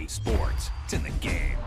sports. It's in the game.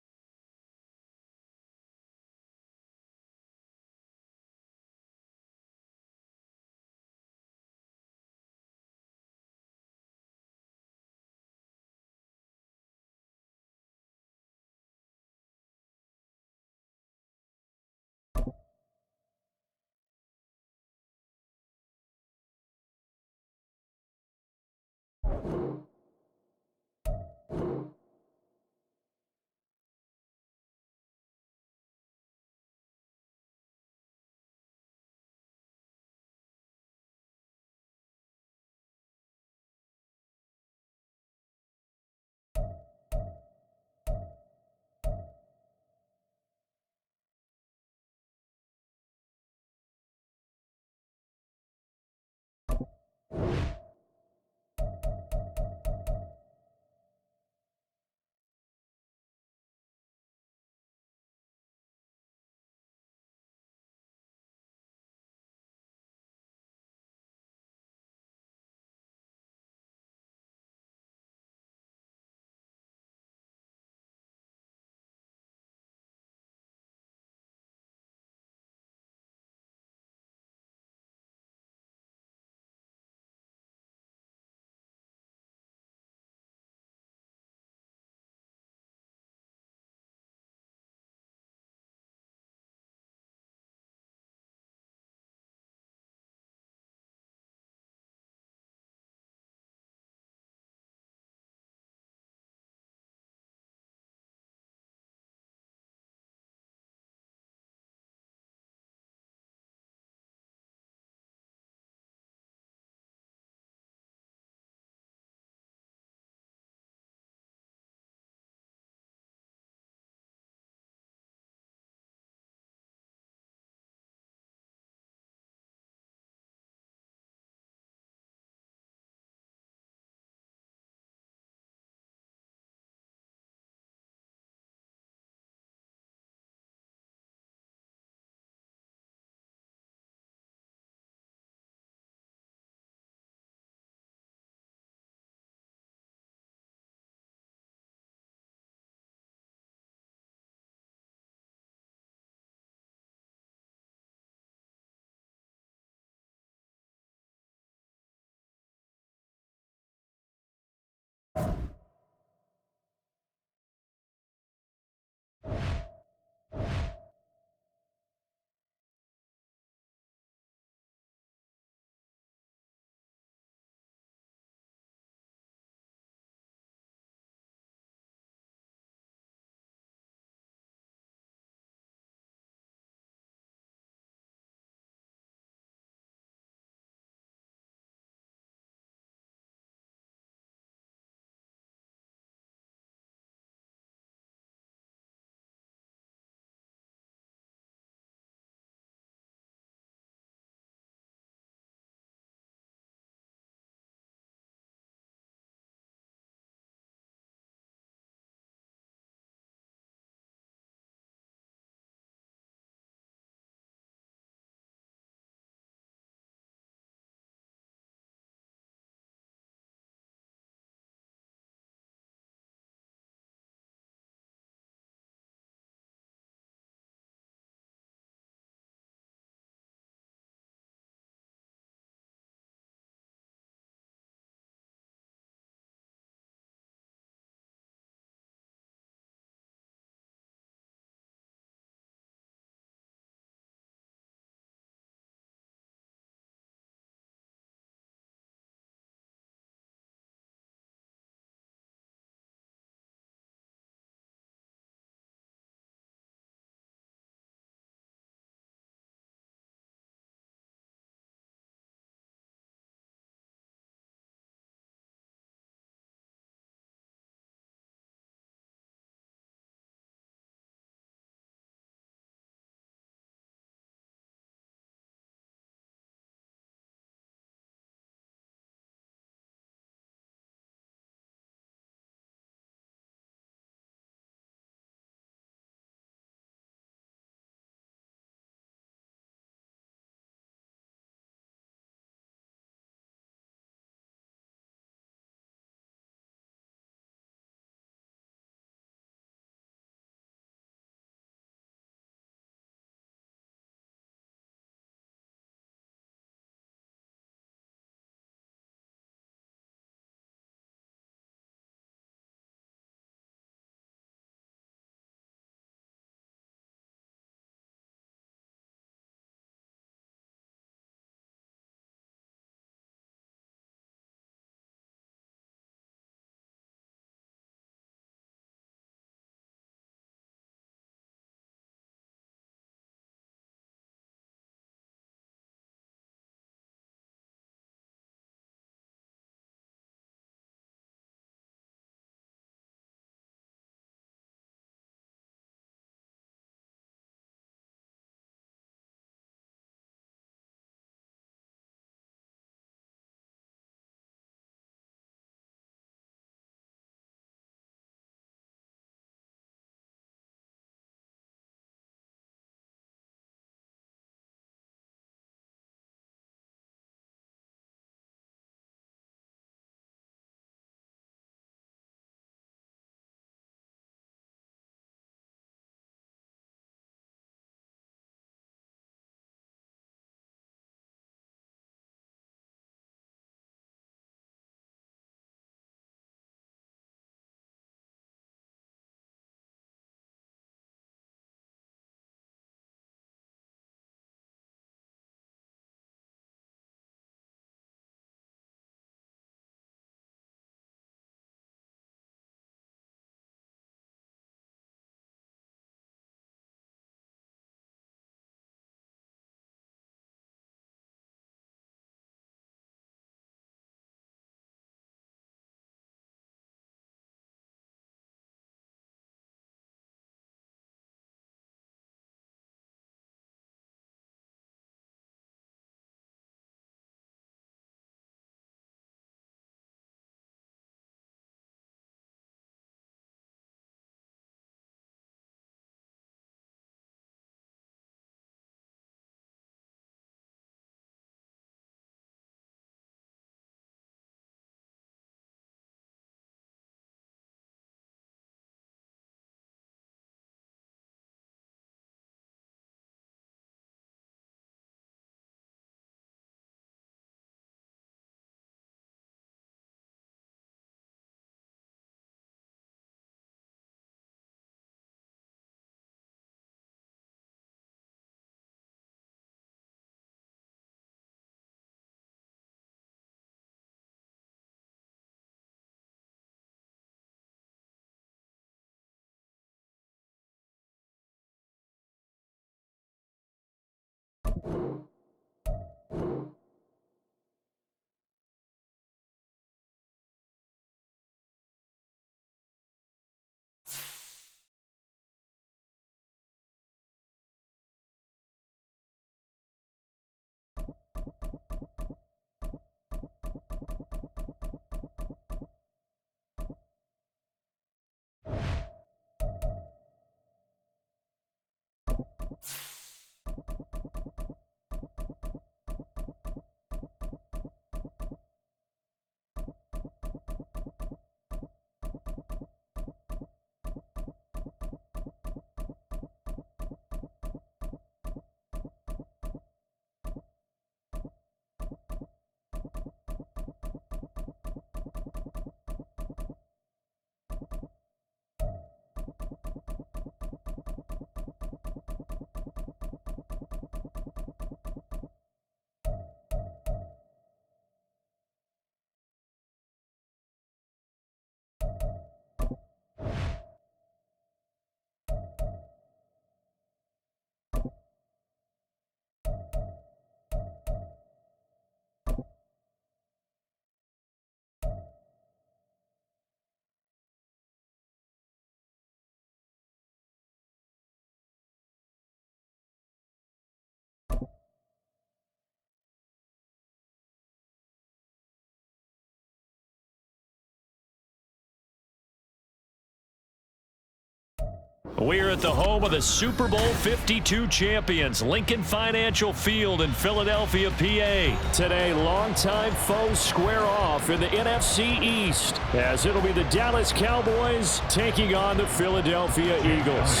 We're at the home of the Super Bowl 52 champions, Lincoln Financial Field in Philadelphia, PA. Today, longtime foes square off in the NFC East, as it'll be the Dallas Cowboys taking on the Philadelphia Eagles.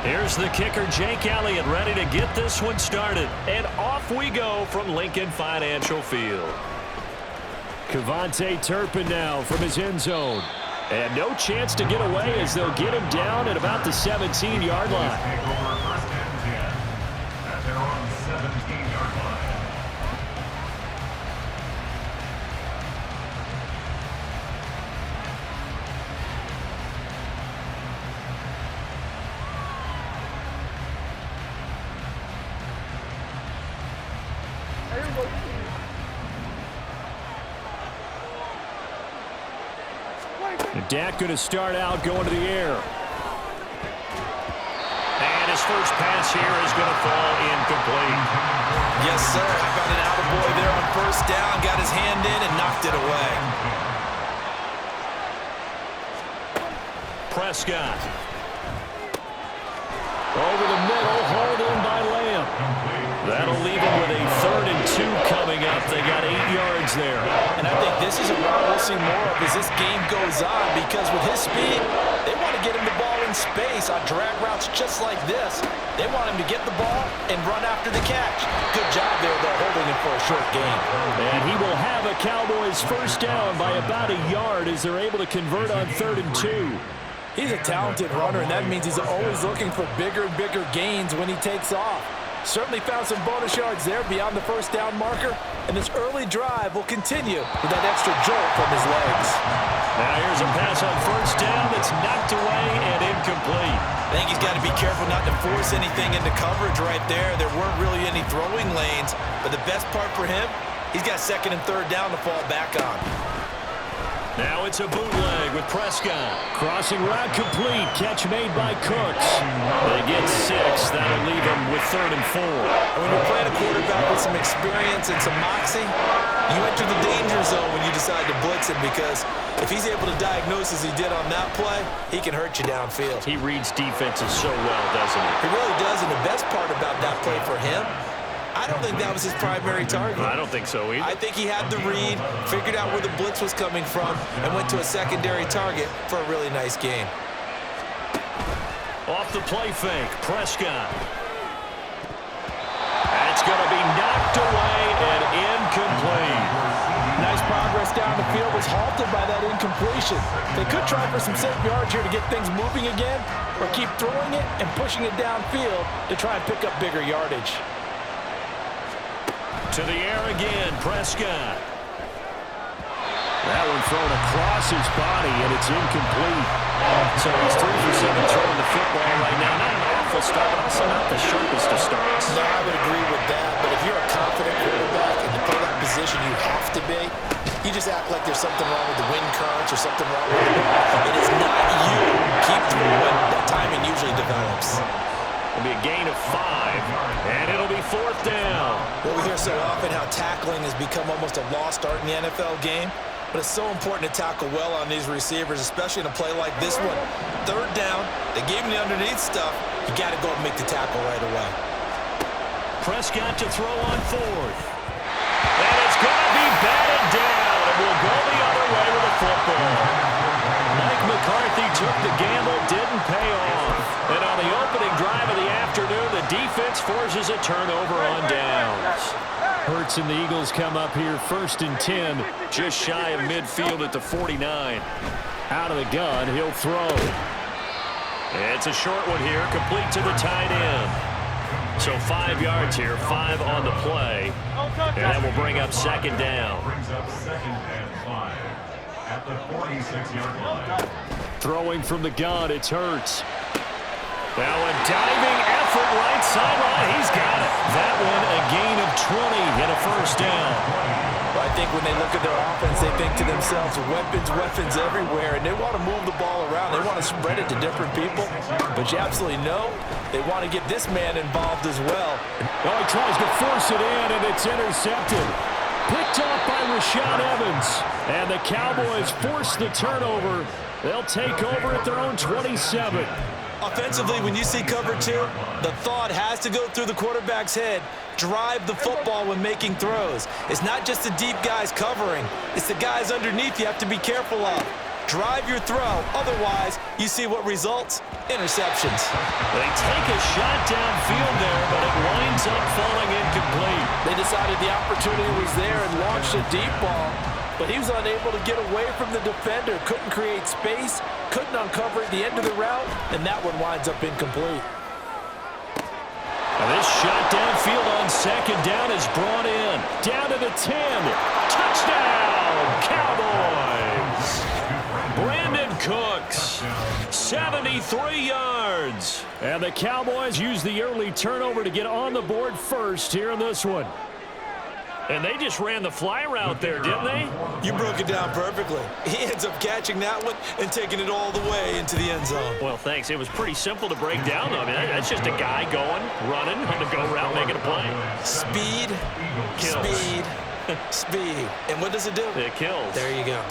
Here's the kicker, Jake Elliott, ready to get this one started. And off we go from Lincoln Financial Field. Kevontae Turpin now from his end zone. And no chance to get away as they'll get him down at about the 17-yard line. Take over first and 10 at their own 17-yard line. And Dak going to start out going to the air. And his first pass here is going to fall incomplete. Yes, sir. How about an attaboy there on first down? Got his hand in and knocked it away. Prescott. Over the middle, hauled in by Lamb. That'll leave him with a 3rd and 2 coming up. They got 8 yards there. And I think this is a route we'll see more of as this game goes on, because with his speed, they want to get him the ball in space on drag routes just like this. They want him to get the ball and run after the catch. Good job there, though, holding him for a short gain. And he will have a Cowboys first down by about a yard as they're able to convert on 3rd and 2. He's a talented runner, and that means he's always looking for bigger and bigger gains when he takes off. Certainly found some bonus yards there beyond the first down marker, and this early drive will continue with that extra jolt from his legs. Now here's a pass on first down that's knocked away and incomplete. I think he's got to be careful not to force anything into coverage right there. There weren't really any throwing lanes, but the best part for him, he's got 2nd and 3rd down to fall back on. Now it's a bootleg with Prescott. Crossing route complete. Catch made by Cooks. They get 6. That'll leave them with 3rd and 4. And when you're playing a quarterback with some experience and some moxie, you enter the danger zone when you decide to blitz him, because if he's able to diagnose as he did on that play, he can hurt you downfield. He reads defenses so well, doesn't he? He really does, and the best part about that play for him, I don't think that was his primary target. I don't think so either. I think he had the read, figured out where the blitz was coming from, and went to a secondary target for a really nice gain. Off the play fake, Prescott. That's going to be knocked away and incomplete. Nice progress down the field, was halted by that incompletion. They could try for some safe yards here to get things moving again, or keep throwing it and pushing it downfield to try and pick up bigger yardage. To the air again, Prescott. That one thrown across his body, and it's incomplete. So he's 3 for 7 throwing the football right now. Not an powerful start, but also not the sharpest of starts. No, I would agree with that. But if you're a confident quarterback and to play that position, you have to be. You just act like there's something wrong with the wind currents or something wrong with the ball. It is not you. Keep throwing. That timing usually develops. It'll be a gain of 5, and it'll be 4th down. Well, we hear so often how tackling has become almost a lost art in the NFL game, but it's so important to tackle well on these receivers, especially in a play like this one. 3rd down, they gave him the underneath stuff. You got to go and make the tackle right away. Prescott to throw on 4th. And it's going to be batted down, and we'll go the other way with the football. Mike McCarthy took the gamble, didn't pay off. And on the opening drive of the afternoon, the defense forces a turnover on downs. Hurts and the Eagles come up here 1st and 10, just shy of midfield at the 49. Out of the gun, he'll throw. It's a short one here, complete to the tight end. So 5 yards here, 5 on the play. And that will bring up 2nd down. Brings up 2nd and 5 at the 46-yard line. Throwing from the gun, it's Hurts. Now a diving effort right sideline. He's got it. That one a gain of 20 and a 1st down. Well, I think when they look at their offense, they think to themselves, weapons everywhere, and they want to move the ball around. They want to spread it to different people. But you absolutely know they want to get this man involved as well. Oh, he tries to force it in, and it's intercepted. Picked off by Rashaan Evans. And the Cowboys force the turnover. They'll take over at their own 27. Offensively, when you see cover 2, the thought has to go through the quarterback's head. Drive the football when making throws. It's not just the deep guys covering. It's the guys underneath you have to be careful of. Drive your throw. Otherwise, you see what results? Interceptions. They take a shot downfield there, but it winds up falling incomplete. They decided the opportunity was there and launched a deep ball, but he was unable to get away from the defender. Couldn't create space, couldn't uncover at the end of the route, and that one winds up incomplete. Now this shot downfield on 2nd down is brought in. Down to the 10. Touchdown, Cowboys. Brandon Cooks, 73 yards. And the Cowboys use the early turnover to get on the board first here in this one. And they just ran the fly route there, didn't they? You broke it down perfectly. He ends up catching that one and taking it all the way into the end zone. Well, thanks. It was pretty simple to break down, though. I mean, that's just a guy going, running on the go route, making a play. Speed, Kills. speed, speed. And what does it do? It kills. There you go.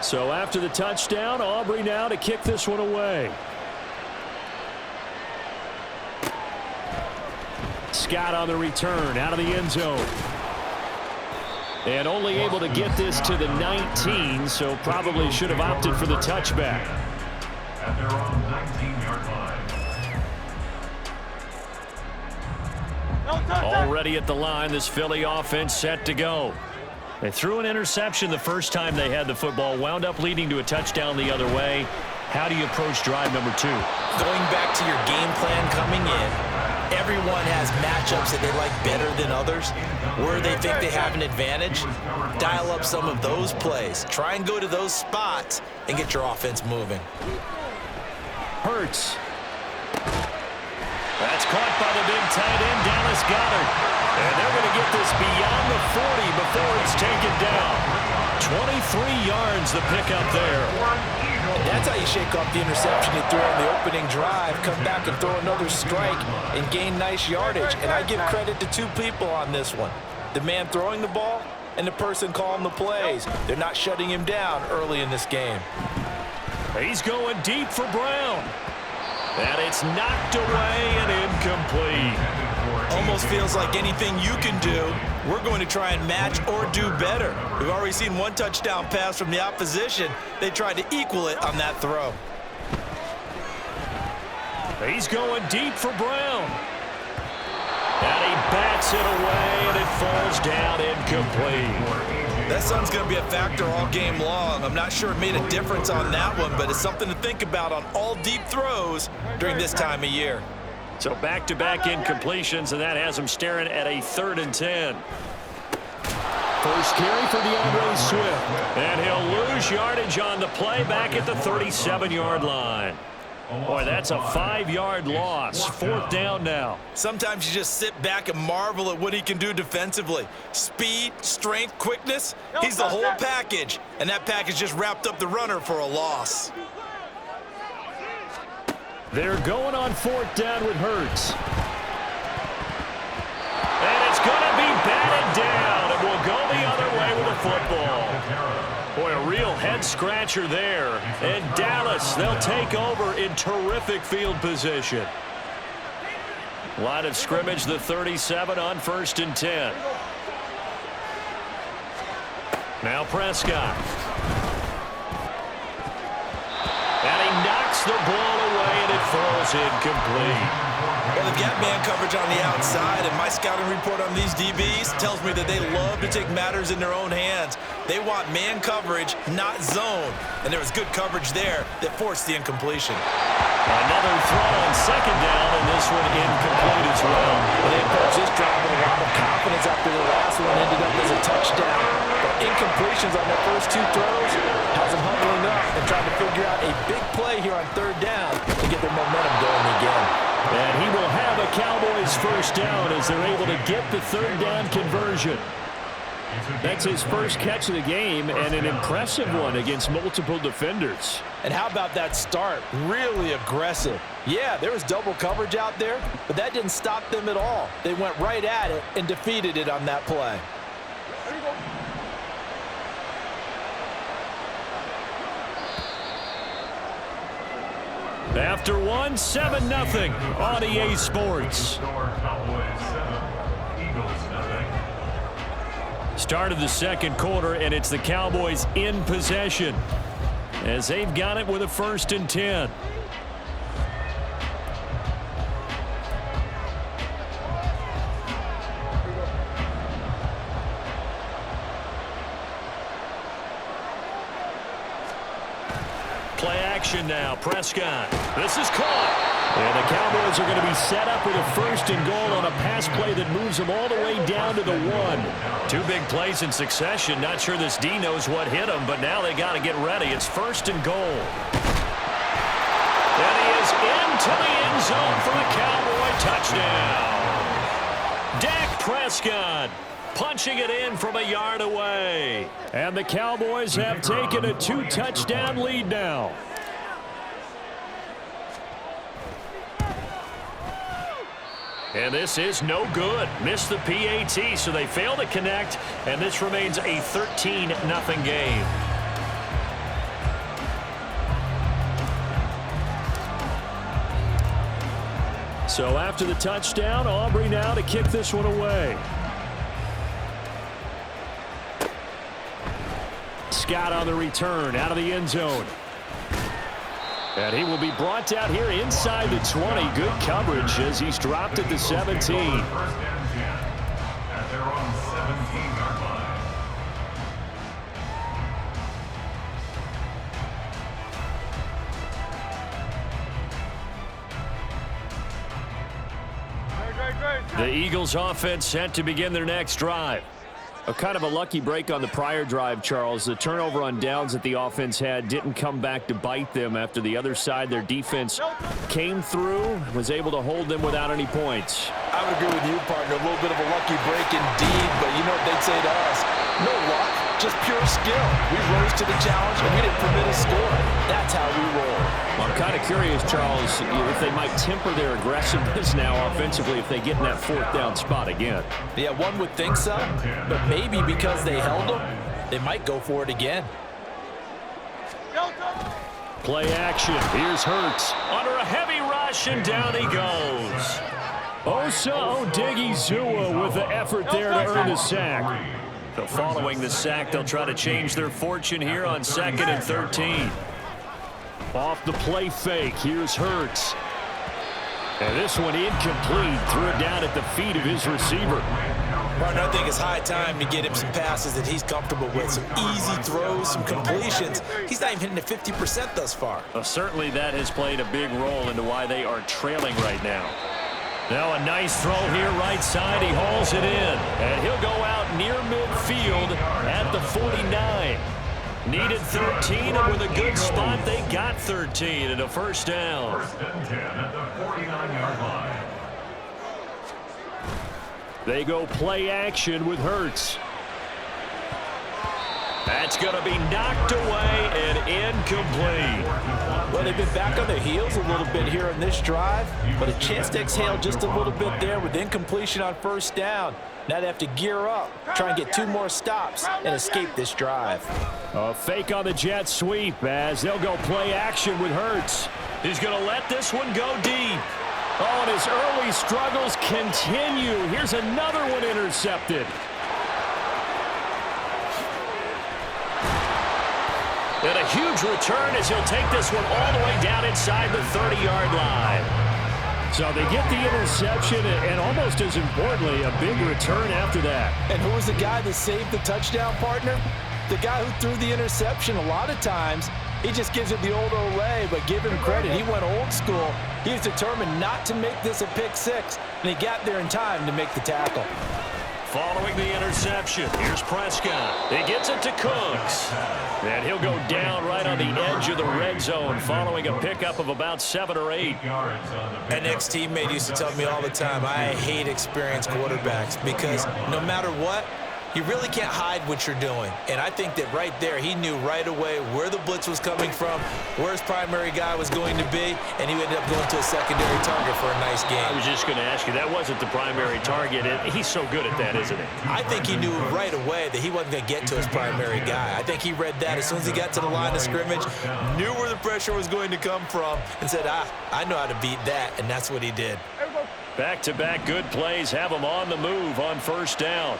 So after the touchdown, Aubrey now to kick this one away. Scott on the return, out of the end zone. And only able to get this to the 19, so probably should have opted for the touchback. At their own 19-yard line. Already at the line, this Philly offense set to go. They threw an interception the first time they had the football, wound up leading to a touchdown the other way. How do you approach drive number 2? Going back to your game plan coming in, everyone has matchups that they like better than others. Where they think they have an advantage, dial up some of those plays. Try and go to those spots and get your offense moving. Hurts. That's caught by the big tight end, Dallas Goedert. And they're going to get this beyond the 40 before it's taken down. 23 yards the pickup there. And that's how you shake off the interception you threw on the opening drive, come back and throw another strike and gain nice yardage. And I give credit to 2 people on this one. The man throwing the ball and the person calling the plays. They're not shutting him down early in this game. He's going deep for Brown. And it's knocked away and incomplete. Almost feels like anything you can do, we're going to try and match or do better. We've already seen one touchdown pass from the opposition. They tried to equal it on that throw. He's going deep for Brown. And he bats it away, and it falls down incomplete. That sun's going to be a factor all game long. I'm not sure it made a difference on that one, but it's something to think about on all deep throws during this time of year. So back-to-back incompletions, and that has him staring at a 3rd and 10. First carry for DeAndre Swift. And he'll lose yardage on the play back at the 37-yard line. Boy, that's a 5-yard loss. 4th down now. Sometimes you just sit back and marvel at what he can do defensively. Speed, strength, quickness. He's the whole package. And that package just wrapped up the runner for a loss. They're going on 4th down with Hurts. And it's going to be batted down. And we'll go the other way with the football. Boy, a real head-scratcher there. And Dallas, they'll take over in terrific field position. Line of scrimmage, the 37 on 1st and 10. Now Prescott. And he knocks the ball away, and it falls incomplete. Well, they've got man coverage on the outside, and my scouting report on these DBs tells me that they love to take matters in their own hands. They want man coverage, not zone. And there was good coverage there that forced the incompletion. Another throw on 2nd down, and this one incomplete as well. Well, they approached this drive with a lot of confidence after the last one ended up as a touchdown. But incompletions on their first 2 throws has them huddling up and trying to figure out a big play here on 3rd down to get their momentum going again. And he will have a Cowboys 1st down as they're able to get the 3rd down conversion. That's his first catch of the game, and an impressive one against multiple defenders. And how about that start? Really aggressive. Yeah, there was double coverage out there, but that didn't stop them at all. They went right at it and defeated it on that play. After one, 7-0 on EA Sports. Start of the 2nd quarter, and it's the Cowboys in possession as they've got it with a 1st and 10. Play action now. Prescott. This is caught. And the Cowboys are going to be set up with a 1st and goal on a pass play that moves them all the way down to the 1. 2 big plays in succession. Not sure this D knows what hit him, but now they got to get ready. It's 1st and goal. And he is into the end zone for the Cowboy touchdown. Dak Prescott punching it in from a yard away. And the Cowboys have taken a 2-touchdown lead now. And this is no good. Missed the PAT, so they fail to connect, and this remains a 13-0 game. So after the touchdown, Aubrey now to kick this one away. Scott on the return, out of the end zone. And he will be brought out here inside the 20. Good coverage as he's dropped at the 17. 1st and 10 at their own 17-yard line. The Eagles offense set to begin their next drive. A kind of a lucky break on the prior drive, Charles. The turnover on downs that the offense had didn't come back to bite them after the other side. Their defense came through, was able to hold them without any points. I would agree with you, partner. A little bit of a lucky break indeed, but you know what they'd say to us? No luck, just pure skill. We rose to the challenge, and we didn't permit a score. That's how we roll. Well, I'm kind of curious, Charles, if they might temper their aggressiveness now offensively if they get in that 4th down spot again. Yeah, one would think so, but maybe because they held them, they might go for it again. Play action. Here's Hurts under a heavy rush, and down he goes. Osa Odigizua with the effort there to earn the sack. So following the sack, they'll try to change their fortune here on 2nd and 13. Off the play fake, here's Hurts. And this one incomplete, threw it down at the feet of his receiver. Partner, I think it's high time to get him some passes that he's comfortable with. Some easy throws, some completions. He's not even hitting the 50% thus far. Well, certainly that has played a big role into why they are trailing right now. Now a nice throw here right side. He hauls it in. And he'll go out near midfield at the 49. Needed 13, and with a good spot, they got 13 and a first down. First and 10 at the 49-yard line. They go play action with Hurts. That's going to be knocked away and incomplete. Well, they've been back on their heels a little bit here on this drive, but a chance to exhale just a little bit there with incompletion on first down. Now they have to gear up, try and get 2 more stops, and escape this drive. A fake on the jet sweep as they'll go play action with Hurts. He's going to let this one go deep. Oh, and his early struggles continue. Here's another one intercepted. And a huge return as he'll take this one all the way down inside the 30-yard line. So they get the interception, and almost as importantly, a big return after that. And who was the guy that saved the touchdown, partner? The guy who threw the interception. A lot of times, he just gives it the old Olay, but give him credit. He went old school. He was determined not to make this a pick six, and he got there in time to make the tackle. Following the interception, here's Prescott. He gets it to Cooks. And he'll go down right on the edge of the red zone following a pickup of about 7 or 8. An ex-teammate used to tell me all the time, I hate experienced quarterbacks because no matter what, you really can't hide what you're doing. And I think that right there, he knew right away where the blitz was coming from, where his primary guy was going to be, and he ended up going to a secondary target for a nice game. I was just going to ask you, that wasn't the primary target. He's so good at that, isn't he? I think he knew right away that he wasn't going to get to his primary guy. I think he read that as soon as he got to the line of scrimmage, knew where the pressure was going to come from, and said, I know how to beat that, and that's what he did. Back-to-back good plays have him on the move on first down.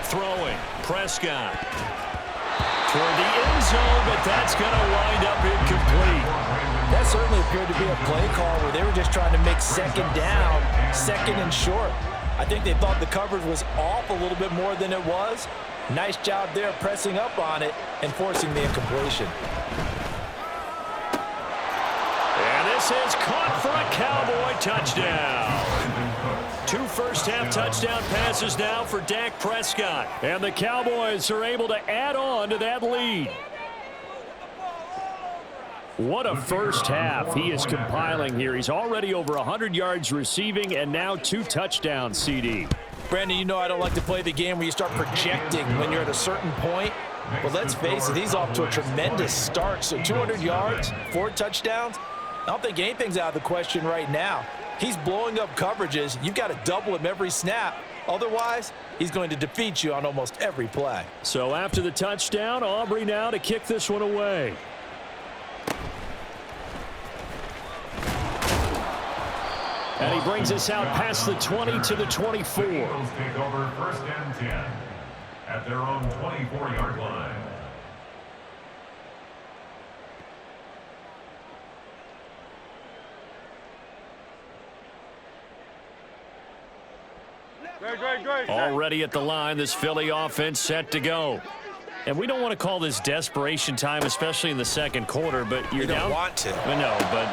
Throwing, Prescott. Toward the end zone, but that's going to wind up incomplete. That certainly appeared to be a play call where they were just trying to make second down, second and short. I think they thought the coverage was off a little bit more than it was. Nice job there pressing up on it and forcing the incompletion. And this is caught for a Cowboy touchdown. 2 first-half touchdown passes now for Dak Prescott. And the Cowboys are able to add on to that lead. What a first half he is compiling here. He's already over 100 yards receiving and now 2 touchdowns, CD. Brandon, you know I don't like to play the game where you start projecting when you're at a certain point. But let's face it, he's off to a tremendous start. So 200 yards, 4 touchdowns. I don't think anything's out of the question right now. He's blowing up coverages. You've got to double him every snap. Otherwise, he's going to defeat you on almost every play. So after the touchdown, Aubrey now to kick this one away. And he brings us out past the 20 to the 24. Eagles take over first and 10 at their own 24-yard line. Already at the line, this Philly offense set to go. And we don't want to call this desperation time, especially in the second quarter, but you're You don't down. want to. No, but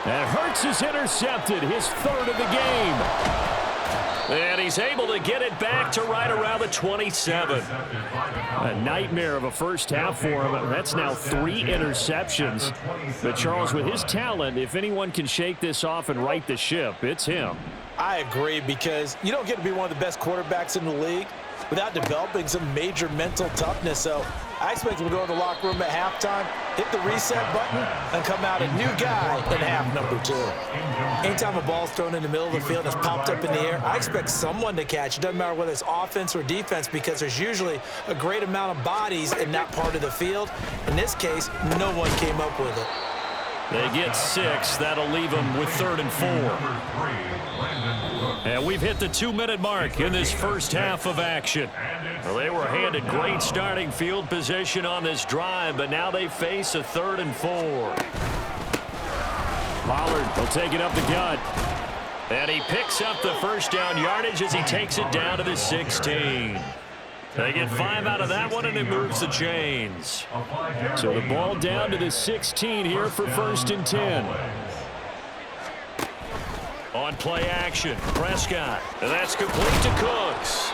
and Hurts is intercepted, his 3rd of the game. And he's able to get it back to right around the 27. A nightmare of a first half for him. That's now 3 interceptions. But Charles, with his talent, if anyone can shake this off and right the ship, it's him. I agree, because you don't get to be one of the best quarterbacks in the league without developing some major mental toughness. So I expect him to go in the locker room at halftime, hit the reset button, and come out a new guy in half number 2. Anytime a ball's thrown in the middle of the field and it's popped up in the air, I expect someone to catch. It doesn't matter whether it's offense or defense, because there's usually a great amount of bodies in that part of the field. In this case, no one came up with it. They get 6. That'll leave them with 3rd and 4. And we've hit the 2-minute mark in this first half of action. Well, they were handed great starting field position on this drive, but now they face a 3rd and 4. Pollard will take it up the gut. And he picks up the first down yardage as he takes it down to the 16. They get 5 out of that one, and it moves the chains. So the ball down to the 16 here for 1st and 10. On play action, Prescott. And that's complete to Cooks.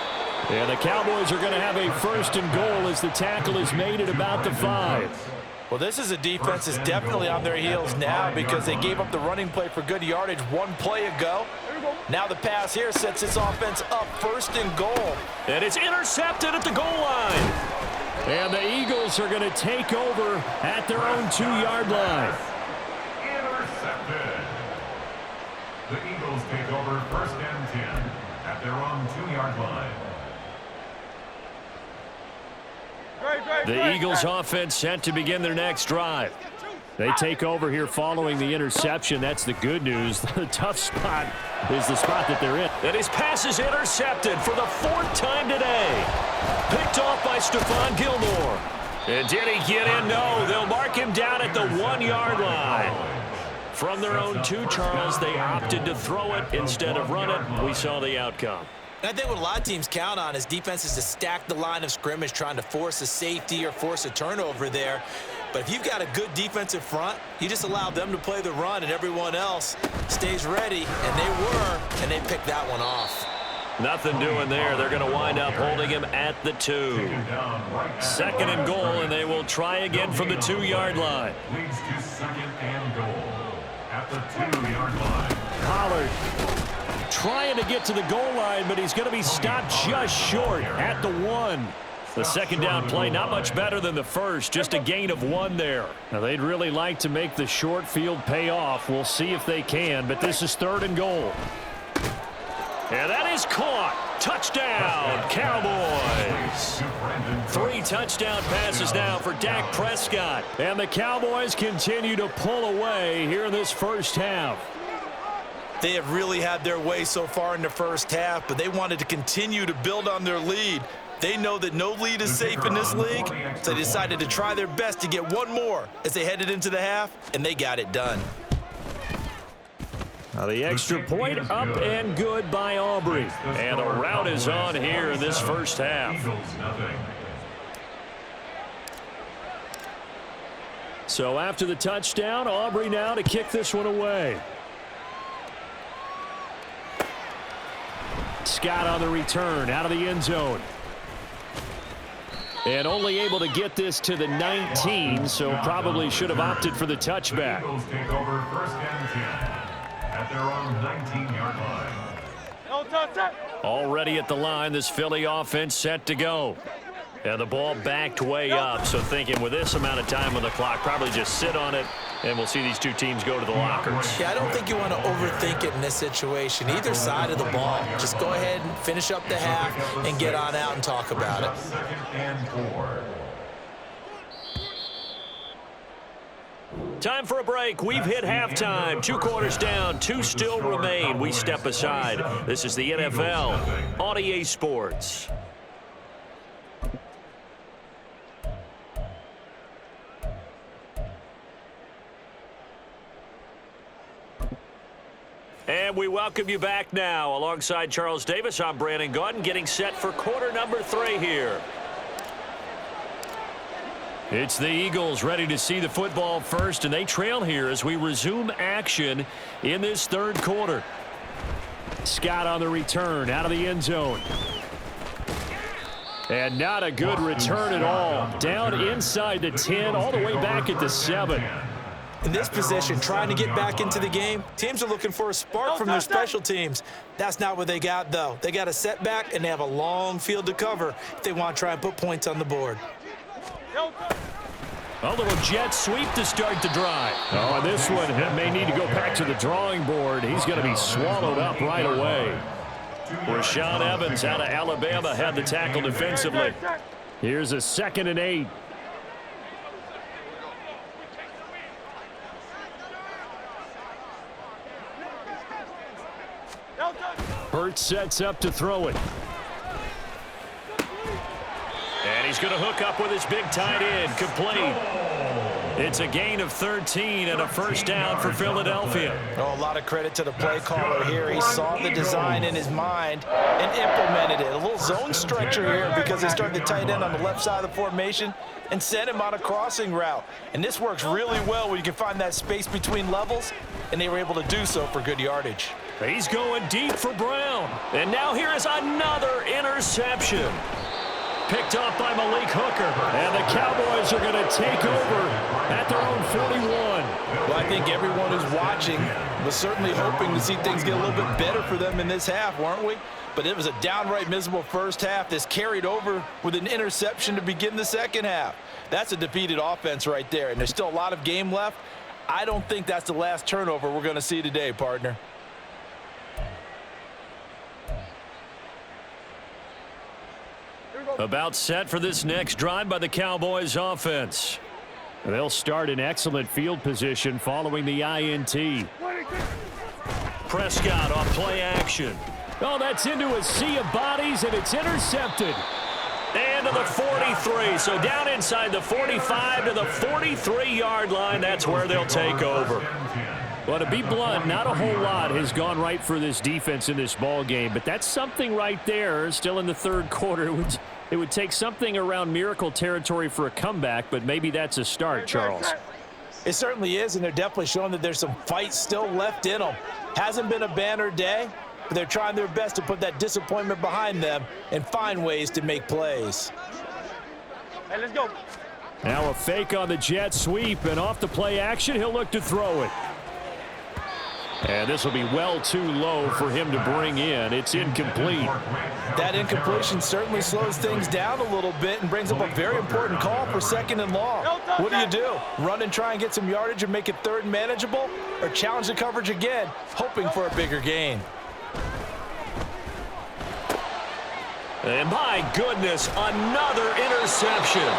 And the Cowboys are going to have a 1st and goal as the tackle is made at about the 5. Well, this is a defense that's definitely on their heels now because they gave up the running play for good yardage one play ago. Now the pass here sets this offense up 1st and goal. And it's intercepted at the goal line. And the Eagles are going to take over at their own 2-yard line. Intercepted. The Eagles take over 1st and 10 at their own 2-yard line. The Eagles offense set to begin their next drive. They take over here following the interception. That's the good news. The tough spot is the spot that they're in. And his pass is intercepted for the 4th time today. Picked off by Stephon Gilmore. And did he get in? No, they'll mark him down at the 1-yard line. From their own 2, Charles, they opted to throw it instead of run it. We saw the outcome. And I think what a lot of teams count on is defenses to stack the line of scrimmage, trying to force a safety or force a turnover there. But if you've got a good defensive front, you just allow them to play the run and everyone else stays ready, and they picked that one off. Nothing doing there. They're going to wind up holding him at the 2. 2nd and goal, and they will try again from the 2-yard line. Leads to 2nd and goal at the 2-yard line. Pollard trying to get to the goal line, but he's going to be stopped just short at the 1. The 2nd down play, not much better than the 1st, just a gain of 1 there. Now, they'd really like to make the short field pay off. We'll see if they can, but this is 3rd and goal. And that is caught. Touchdown, Cowboys. 3 touchdown passes now for Dak Prescott. And the Cowboys continue to pull away here in this first half. They have really had their way so far in the first half, but they wanted to continue to build on their lead. They know that no lead is safe in this league, so they decided to try their best to get one more as they headed into the half, and they got it done. Now the extra point up and good by Aubrey. And the route is on here in this first half. So after the touchdown, Aubrey now to kick this one away. Scott on the return out of the end zone. And only able to get this to the 19, so probably should have opted for the touchback. The Eagles take over 1st and 10 at their own 19-yard line. Already at the line, this Philly offense set to go. And the ball backed way up, so thinking with this amount of time on the clock, probably just sit on it, and we'll see these 2 teams go to the lockers. Yeah, I don't think you want to overthink it in this situation. Either side of the ball. Just go ahead and finish up the half and get on out and talk about it. 2nd and 4. Time for a break. We've hit halftime. 2 quarters down, 2 still remain. We step aside. This is the NFL on EA Sports. And we welcome you back now. Alongside Charles Davis, I'm Brandon Gaudin, getting set for quarter number 3 here. It's the Eagles ready to see the football first, and they trail here as we resume action in this 3rd quarter. Scott on the return out of the end zone. And not a good return at all. Down inside the 10, all the way back at the 7. In this position, trying to get back into the game, teams are looking for a spark from their special teams. That's not what they got, though. They got a setback, and they have a long field to cover if they want to try and put points on the board. A little jet sweep to start the drive. Oh, and this one may need to go back to the drawing board. He's going to be swallowed up right away. Rashaan Evans out of Alabama had the tackle defensively. Here's a 2nd and 8. Hurts sets up to throw it. And he's going to hook up with his big tight end. Complete. It's a gain of 13 and a 1st down for Philadelphia. Oh, a lot of credit to the play caller here. He saw the design in his mind and implemented it. A little zone stretcher here because they started the tight end on the left side of the formation and sent him on a crossing route. And this works really well when you can find that space between levels, and they were able to do so for good yardage. He's going deep for Brown. And now here is another interception. Picked off by Malik Hooker. And the Cowboys are going to take over at their own 41. Well, I think everyone who's watching was certainly hoping to see things get a little bit better for them in this half, weren't we? But it was a downright miserable first half. This carried over with an interception to begin the second half. That's a defeated offense right there, and there's still a lot of game left. I don't think that's the last turnover we're going to see today, partner. About set for this next drive by the Cowboys offense. They'll start in excellent field position following the INT. Prescott on play action. Oh, that's into a sea of bodies, and it's intercepted. And to the 43. So down inside the 45 to the 43-yard line. That's where they'll take over. Well, to be blunt, not a whole lot has gone right for this defense in this ball game, but that's something right there. Still in the third quarter. It would take something around miracle territory for a comeback, but maybe that's a start, Charles. It certainly is, and they're definitely showing that there's some fight still left in them. Hasn't been a banner day, but they're trying their best to put that disappointment behind them and find ways to make plays. Hey, let's go. Now a fake on the jet sweep, and off the play action, he'll look to throw it. And this will be well too low for him to bring in. It's incomplete. That incompletion certainly slows things down a little bit and brings up a very important call for second and long. What do? Run and try and get some yardage and make it third and manageable, or challenge the coverage again, hoping for a bigger gain? And my goodness, another interception.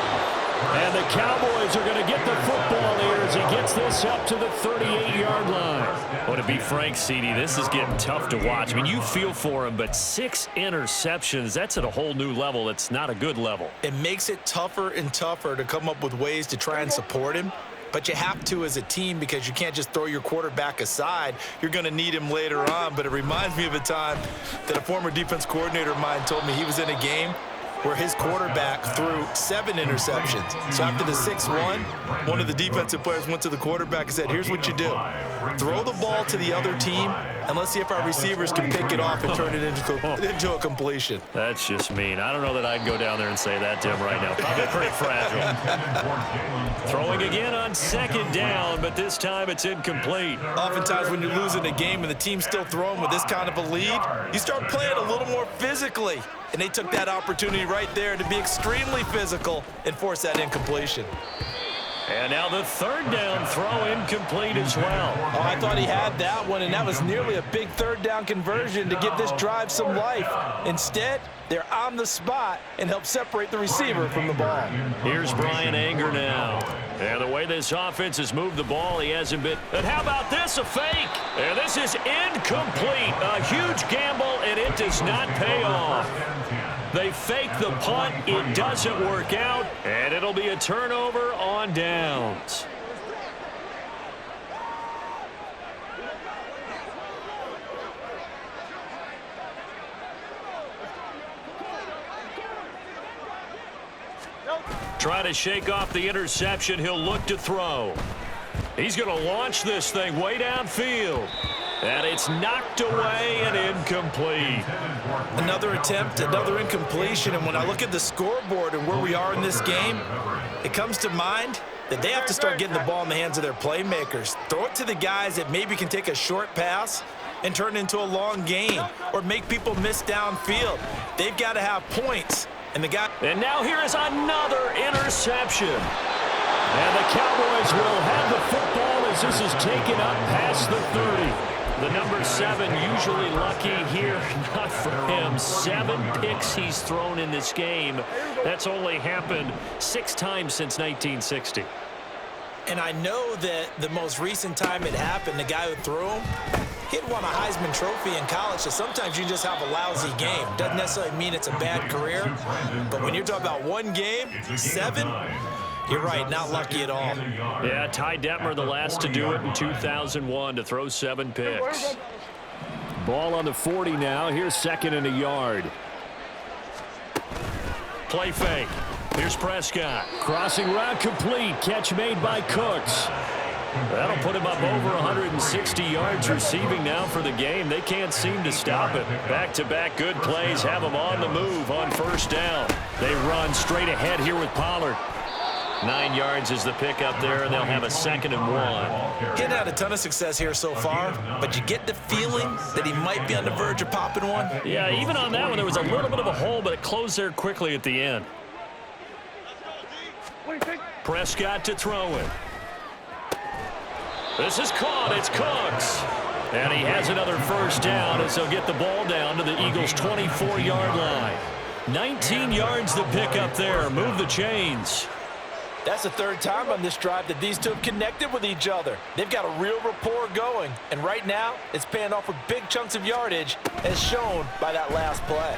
And the Cowboys are going to get the football here as he gets this up to the 38-yard line. Well, to be frank, CD, this is getting tough to watch. I mean, you feel for him, but 6 interceptions, that's at a whole new level. It's not a good level. It makes it tougher and tougher to come up with ways to try and support him. But you have to as a team, because you can't just throw your quarterback aside. You're going to need him later on. But it reminds me of a time that a former defense coordinator of mine told me he was in a game where his quarterback threw 7 interceptions. So after the 6-1, one of the defensive players went to the quarterback and said, here's what you do. Throw the ball to the other team, and let's see if our receivers can pick it off and turn it into a completion. That's just mean. I don't know that I'd go down there and say that to him right now. Probably pretty fragile. Throwing again on second down, but this time it's incomplete. Oftentimes when you're losing a game and the team's still throwing with this kind of a lead, you start playing a little more physically. And they took that opportunity right there to be extremely physical and force that incompletion. And now the third down throw incomplete as well. Oh, I thought he had that one, and that was nearly a big third down conversion to give this drive some life. Instead, they're on the spot and help separate the receiver from the ball. Here's Brian Anger now. And the way this offense has moved the ball, he hasn't been. And how about this, a fake? And this is incomplete. A huge gamble, and it does not pay off. They fake the punt. It doesn't work out, and it'll be a turnover on downs. Try to shake off the interception. He'll look to throw. He's going to launch this thing way downfield. And it's knocked away and incomplete. Another attempt, another incompletion. And when I look at the scoreboard and where we are in this game, it comes to mind that they have to start getting the ball in the hands of their playmakers. Throw it to the guys that maybe can take a short pass and turn it into a long gain or make people miss downfield. They've got to have points. And now here is another interception. And the Cowboys will have the football as this is taken up past the 30. The number 7 usually lucky here, not for him. 7 picks he's thrown in this game. That's only happened 6 times since 1960. And I know that the most recent time it happened, the guy who threw him, he'd won a Heisman Trophy in college, so sometimes you just have a lousy game. Doesn't necessarily mean it's a bad career, but when you're talking about one game, 7, you're right, not lucky at all. Yeah, Ty Detmer, the last to do it in 2001, to throw 7 picks. Ball on the 40 now. Here's second and a yard. Play fake. Here's Prescott. Crossing route complete. Catch made by Cooks. That'll put him up over 160 yards receiving now for the game. They can't seem to stop it. Back-to-back good plays have them on the move on first down. They run straight ahead here with Pollard. 9 yards is the pickup there, and they'll have a 2nd and 1. Getting out a ton of success here so far, but you get the feeling that he might be on the verge of popping one. Yeah, even on that one, there was a little bit of a hole, but it closed there quickly at the end. Prescott to throw it. This is caught. It's Cooks. And he has another first down as they'll get the ball down to the Eagles' 24-yard line. 19 yards to pick up there. Move the chains. That's the 3rd time on this drive that these two have connected with each other. They've got a real rapport going, and right now it's paying off with big chunks of yardage, as shown by that last play.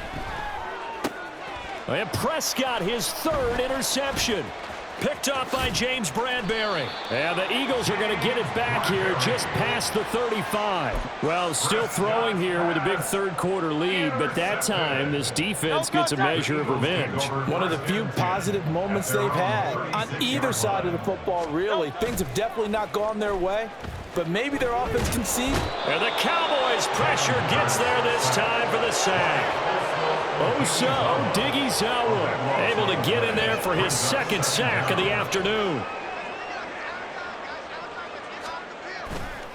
And Prescott, his 3rd interception. Picked up by James Bradbury. And the Eagles are going to get it back here just past the 35. Well, still throwing here with a big 3rd quarter lead, but that time this defense gets a measure of revenge. One of the few positive moments they've had on either side of the football, really. Things have definitely not gone their way, but maybe their offense can see. And the Cowboys' pressure gets there this time for the sack. Diggy Sauer able to get in there for his 2nd sack of the afternoon.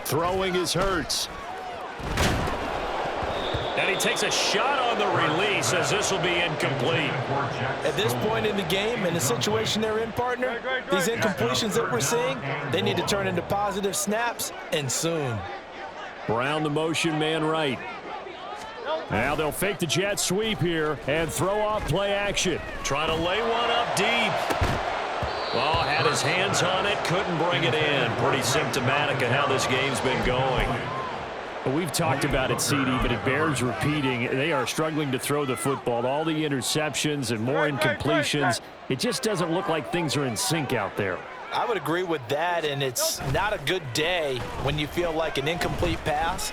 Throwing is Hurts. And he takes a shot on the release as this will be incomplete. At this point in the game, in the situation they're in, partner, these incompletions that we're seeing, they need to turn into positive snaps, and soon. Brown the motion man right. Now they'll fake the jet sweep here and throw off play action. Trying to lay one up deep. Well, had his hands on it, couldn't bring it in. Pretty symptomatic of how this game's been going. Well, we've talked about it, CD, but it bears repeating. They are struggling to throw the football. All the interceptions and more incompletions. It just doesn't look like things are in sync out there. I would agree with that, and it's not a good day when you feel like an incomplete pass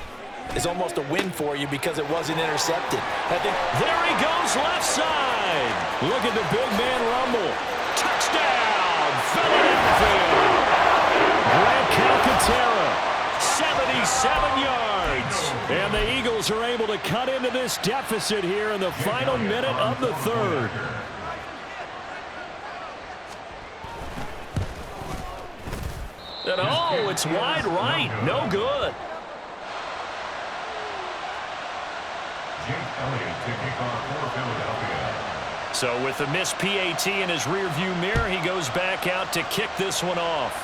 is almost a win for you because it wasn't intercepted. I think there he goes left side. Look at the big man rumble. Touchdown, Philadelphia. Grant Calcaterra, 77 yards. And the Eagles are able to cut into this deficit here in the final minute of the 3rd. And oh, it's wide right. No good. So with the missed PAT in his rearview mirror, he goes back out to kick this one off.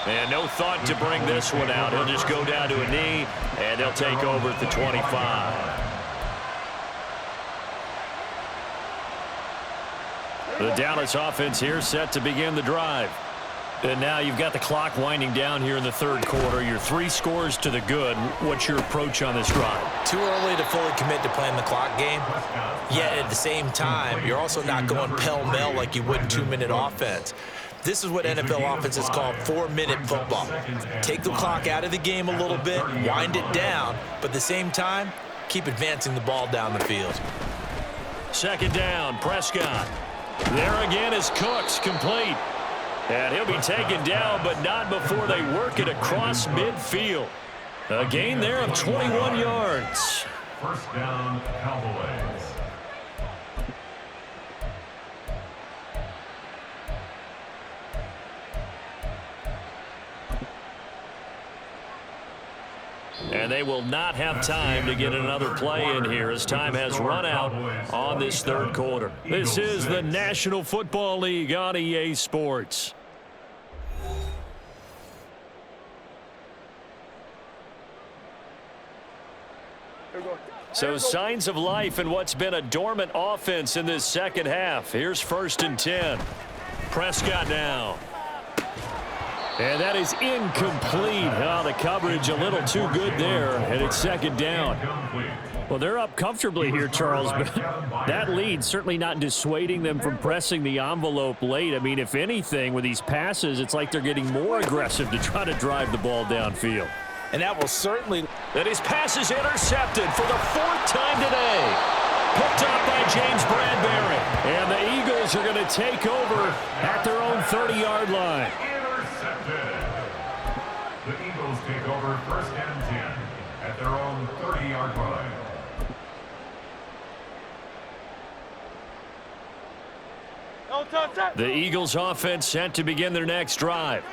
And no thought to bring this one out. He'll just go down to a knee, and they'll take over at the 25. The Dallas offense here set to begin the drive. And now you've got the clock winding down here in the 3rd quarter. You're 3 scores to the good. What's your approach on this drive? Too early to fully commit to playing the clock game. Yet at the same time, you're also not going pell-mell like you would in 2-minute offense. This is what NFL offenses call 4-minute football. Take the clock out of the game a little bit, wind it down, but at the same time, keep advancing the ball down the field. 2nd down, Prescott. There again is Cooks, complete. And he'll be taken down, but not before they work it across midfield. A gain there of 21 yards. First down, Cowboys. And they will not have time to get another play in here as time has run out on this 3rd quarter. This is the National Football League on EA Sports. So signs of life in what's been a dormant offense in this 2nd half. Here's 1st and 10. Prescott now. And that is incomplete. Oh, the coverage a little too good there, and it's 2nd down. Well, they're up comfortably here, Charles, but that lead certainly not dissuading them from pressing the envelope late. I mean, if anything, with these passes, it's like they're getting more aggressive to try to drive the ball downfield. And that will certainly... And his pass is intercepted for the 4th time today. Picked up by James Bradbury. And the Eagles are going to take over at their own 30-yard line. Intercepted. The Eagles take over 1st and 10 at their own 30-yard line. The Eagles offense set to begin their next drive.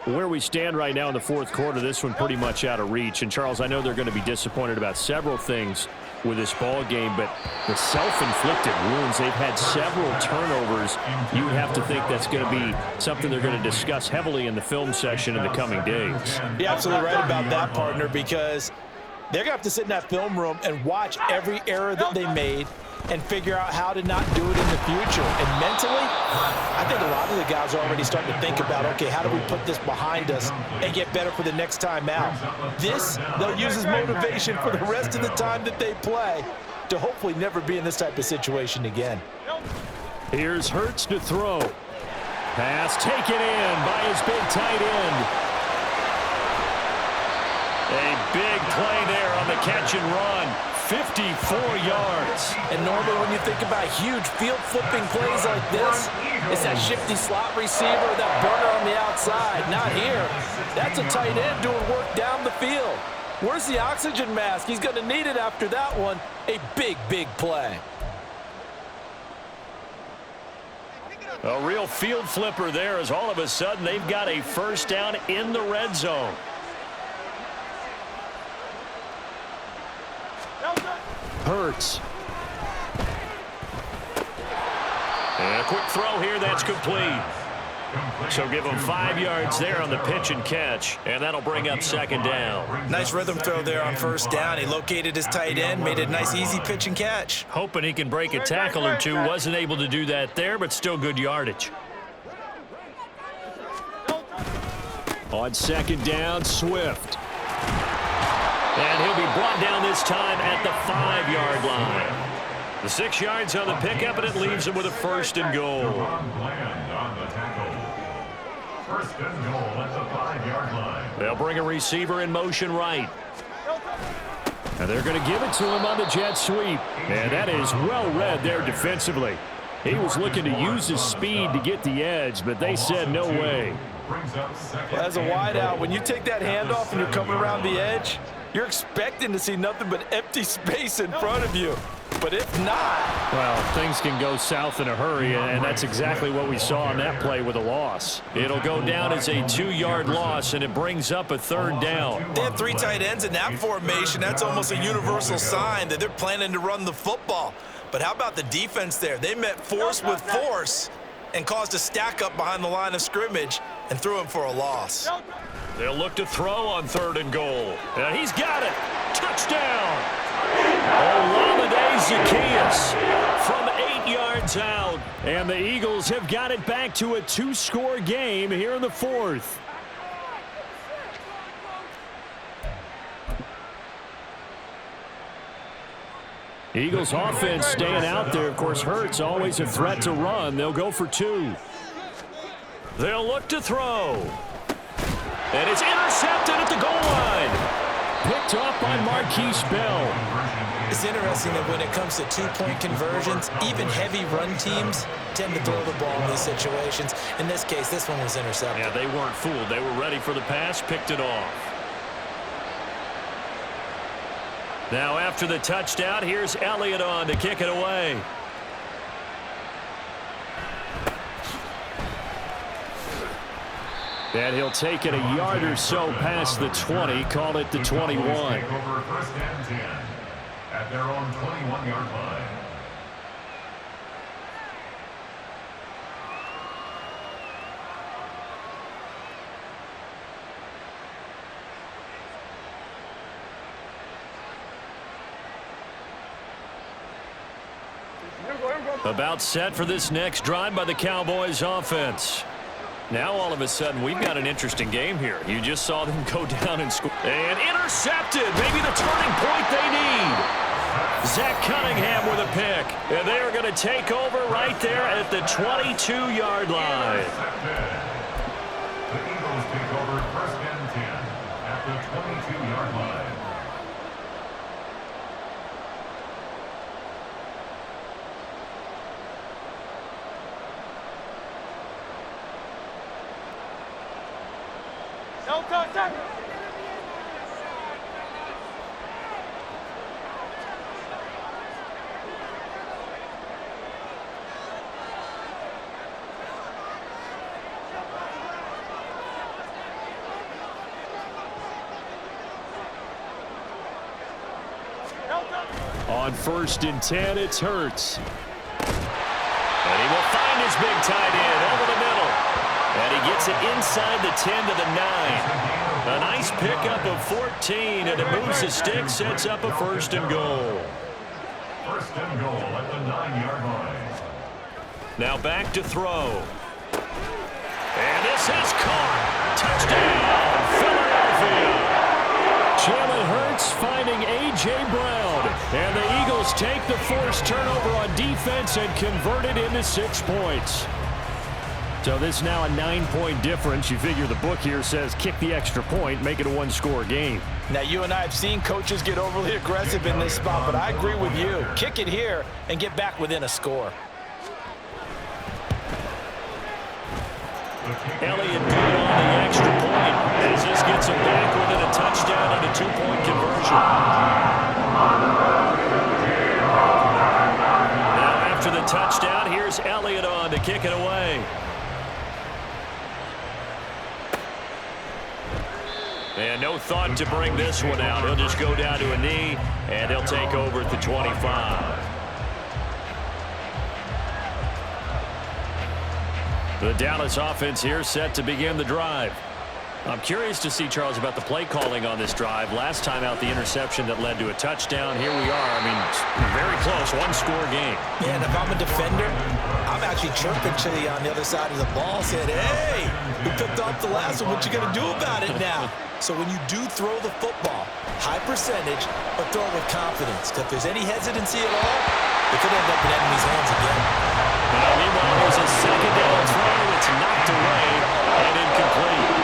Where we stand right now in the fourth quarter, this one pretty much out of reach. And, Charles, I know they're going to be disappointed about several things with this ball game, but the self-inflicted wounds, they've had several turnovers. You would have to think that's going to be something they're going to discuss heavily in the film session in the coming days. You're absolutely right about that, partner, because they're going to have to sit in that film room and watch every error that they made and figure out how to not do it in the future. And mentally, I think a lot of the guys are already starting to think about, okay, how do we put this behind us and get better for the next time out? This, they'll use as motivation for the rest of the time that they play to hopefully never be in this type of situation again. Here's Hurts to throw. Pass taken in by his big tight end. A big play there on the catch and run. 54 yards. And normally when you think about huge field flipping plays like this, it's that shifty slot receiver, that burner on the outside. Not here. That's a tight end doing work down the field. Where's the oxygen mask? He's going to need it after that one. A big, big play. A real field flipper there, as all of a sudden they've got a first down in the red zone. Hurts. And a quick throw here, that's complete. So give him 5 yards there on the pitch and catch, and that'll bring up 2nd down. Nice rhythm throw there on 1st down. He located his tight end, made it a nice easy pitch and catch. Hoping he can break a tackle or two. Wasn't able to do that there, but still good yardage. On 2nd down, Swift. And he'll be brought down this time at the 5-yard line. The 6 yards on the pickup, and it leaves him with a 1st and goal. First and goal at the 5-yard line. They'll bring a receiver in motion right. And they're going to give it to him on the jet sweep. And that is well read there defensively. He was looking to use his speed to get the edge, but they said no way. Well, as a wideout, when you take that handoff and you're coming around the edge, you're expecting to see nothing but empty space in front of you. But if not... Well, things can go south in a hurry, and that's exactly what we saw on that play with a loss. It'll go down as a 2-yard loss, and it brings up a 3rd down. They have 3 tight ends in that formation. That's almost a universal sign that they're planning to run the football. But how about the defense there? They met force with force and caused a stack up behind the line of scrimmage and threw him for a loss. They'll look to throw on 3rd and goal. And he's got it. Touchdown. Olamide Zaccheaus from 8 yards out. And the Eagles have got it back to a 2-score game here in the 4th. Eagles offense staying out there. Of course, Hurts always a threat to run. They'll go for 2. They'll look to throw. And it's intercepted at the goal line. Picked off by Marquise Bell. It's interesting that when it comes to 2-point conversions, even heavy run teams tend to throw the ball in these situations. In this case, this one was intercepted. Yeah, they weren't fooled. They were ready for the pass, picked it off. Now after the touchdown, here's Elliott on to kick it away. And he'll take it a yard or so past the 20, call it the 21. Take over 1st and 10 at their own 21-yard line. About set for this next drive by the Cowboys offense. Now all of a sudden we've got an interesting game here. You just saw them go down and score. And intercepted. Maybe the turning point they need. Zach Cunningham with a pick. And they are going to take over right there at the 22-yard line. The Eagles take over 1st and 10 at the 22-yard line. No touch. On 1st and 10, it's Hurts. And he will find his big tight end over the middle. And he gets it inside the 10 to the 9. A nice pickup of 14, and it moves the stick, sets up a 1st and goal. 1st and goal at the 9-yard line. Now back to throw. And this is caught. Touchdown, Philadelphia. Jalen Hurts finding A.J. Brown. And the Eagles take the forced turnover on defense and convert it into 6 points. So this is now a 9-point difference. You figure the book here says kick the extra point, make it a 1-score game. Now, you and I have seen coaches get overly aggressive in this spot, but I agree with you. Kick it here and get back within a score. Elliott good on the extra point as this gets him back within a touchdown and a 2-point conversion. Now after the touchdown, here's Elliott on to kick it away. And no thought to bring this one out. He'll just go down to a knee, and he'll take over at the 25. The Dallas offense here set to begin the drive. I'm curious to see, Charles, about the play calling on this drive. Last time out, the interception that led to a touchdown. Here we are. I mean, very close, 1-score game. Yeah, and if I'm a defender, I'm actually chirping to you on the other side of the ball, saying, hey, we picked off the last one. What you going to do about it now? So when you do throw the football, high percentage, but throw it with confidence. Because if there's any hesitancy at all, it could end up in enemy's hands again. Well, meanwhile, there's a 2nd down throw. It's knocked away and incomplete.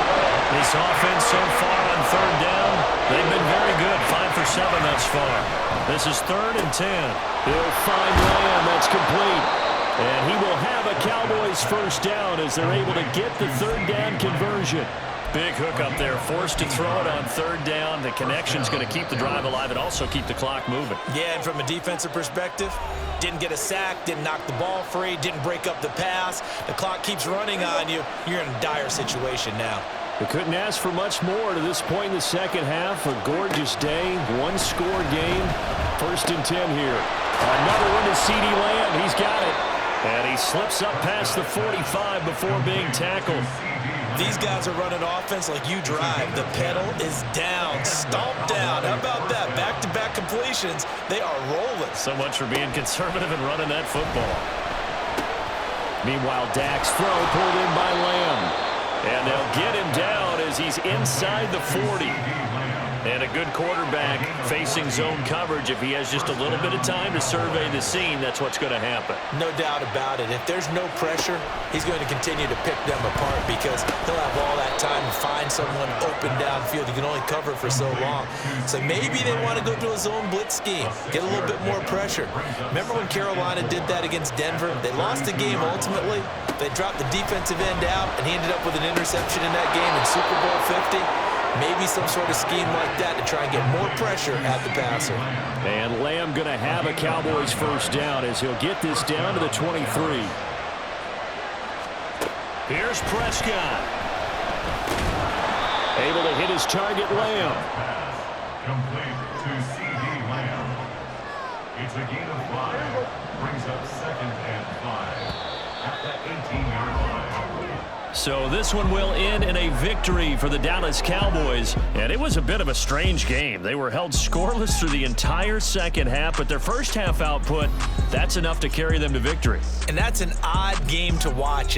This offense so far on 3rd down, they've been very good. 5 for 7 thus far. This is 3rd and 10. He'll find Lamb. That's complete. And he will have a Cowboys 1st down as they're able to get the 3rd down conversion. Big hook up there, forced to throw it on 3rd down. The connection's going to keep the drive alive and also keep the clock moving. Yeah, and from a defensive perspective, didn't get a sack, didn't knock the ball free, didn't break up the pass. The clock keeps running on you. You're in a dire situation now. We couldn't ask for much more to this point in the second half. A gorgeous day, 1-score game. 1st and 10 here. Another one to C.D. Lamb. He's got it. And he slips up past the 45 before being tackled. These guys are running offense like you drive. The pedal is down, stomped down. How about that? Back-to-back completions. They are rolling. So much for being conservative and running that football. Meanwhile, Dak's throw pulled in by Lamb. And they'll get him down as he's inside the 40. And a good quarterback facing zone coverage. If he has just a little bit of time to survey the scene, that's what's going to happen. No doubt about it. If there's no pressure, he's going to continue to pick them apart because he'll have all that time to find someone open downfield. He can only cover for so long. So maybe they want to go to a zone blitz scheme, get a little bit more pressure. Remember when Carolina did that against Denver? They lost the game ultimately. They dropped the defensive end out, and he ended up with an interception in that game in Super Bowl 50. Maybe some sort of scheme like that to try and get more pressure at the passer. And Lamb going to have a Cowboys 1st down as he'll get this down to the 23. Here's Prescott. Able to hit his target, Lamb. Complete to C.D. Lamb. It's a gain of 5. Brings up 2nd and 5 at the 18-yard line. So this one will end in a victory for the Dallas Cowboys. And it was a bit of a strange game. They were held scoreless through the entire second half, but their first half output, that's enough to carry them to victory. And that's an odd game to watch.